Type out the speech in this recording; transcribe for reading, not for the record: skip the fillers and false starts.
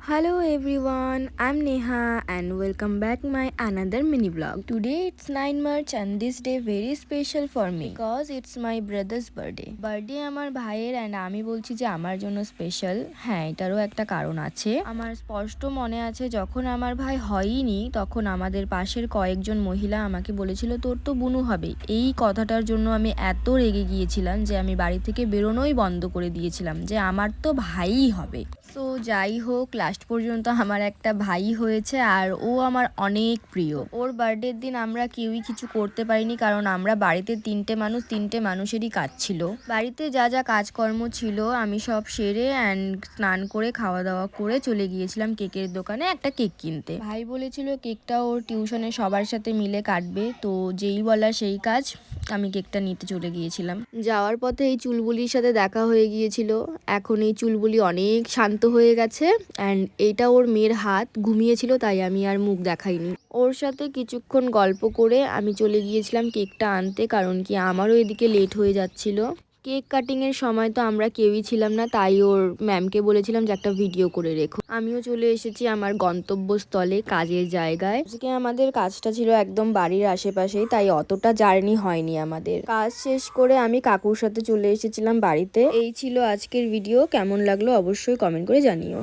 Hello everyone, I'm Neha and welcome back my another mini vlog. Today it's 9 March and this day very special for me because it's my brother's birthday. Birthday আমার ভাইয়ের and আমি বলছি যে আমার জন্য special. হ্যাঁ, এটারও একটা কারণ আছে। আমার স্পষ্ট মনে আছে যখন আমার ভাই হয়নি তখন আমাদের পাশের কয়েকজন মহিলা আমাকে বলেছিল তোর তো বুনু হবে। এই কথাটার জন্য আমি এত রেগে গিয়েছিলাম যে আমি বাড়ি থেকে বেরোনোই বন্ধ করে দিয়েছিলাম যে আমার তো ভাইই হবে। সো যাই হোক লাস্ট পর্যন্ত আমার একটা ভাই হয়েছে আর ও আমার অনেক প্রিয়। ওর বার্থডের দিন আমরা কেউই কিছু করতে পারিনি কারণ আমরা বাড়িতে তিনটে মানুষেরই কাজ ছিল। বাড়িতে যা যা কাজকর্ম ছিল আমি সব সেরে অ্যান্ড স্নান করে খাওয়া দাওয়া করে চলে গিয়েছিলাম কেকের দোকানে একটা কেক কিনতে। ভাই বলেছিল কেকটা ওর টিউশনে সবার সাথে মিলে কাটবে, তো যেই বলা সেই কাজ, আমি কেকটা নিতে চলে গিয়েছিলাম। যাওয়ার পথে এই চুলবুলির সাথে দেখা হয়ে গিয়েছিল। এখন এই চুলবুলি অনেক শান্ত হয়ে গেছে অ্যান্ড এটা ওর মেয়ের হাত, ঘুমিয়েছিল তাই আমি আর মুখ দেখাইনি। ওর সাথে কিছুক্ষণ গল্প করে আমি চলে গিয়েছিলাম কেকটা আনতে, কারণ কি আমারও এদিকে লেট হয়ে যাচ্ছিল। কেক কাটিংয়ের সময় তো আমরা কেউই ছিলাম না, তাই ওর ম্যামকে বলেছিলাম যে একটা ভিডিও করে রেখো। আমিও চলে এসেছি আমার গন্তব্যস্থলে, কাজের জায়গায়। আজকে আমাদের কাজটা ছিল একদম বাড়ির আশেপাশেই, তাই অতটা জার্নি হয়নি আমাদের। কাজ শেষ করে আমি কাকুর সাথে চলে এসেছিলাম বাড়িতে। এই ছিল আজকের ভিডিও, কেমন লাগলো অবশ্যই কমেন্ট করে জানিও।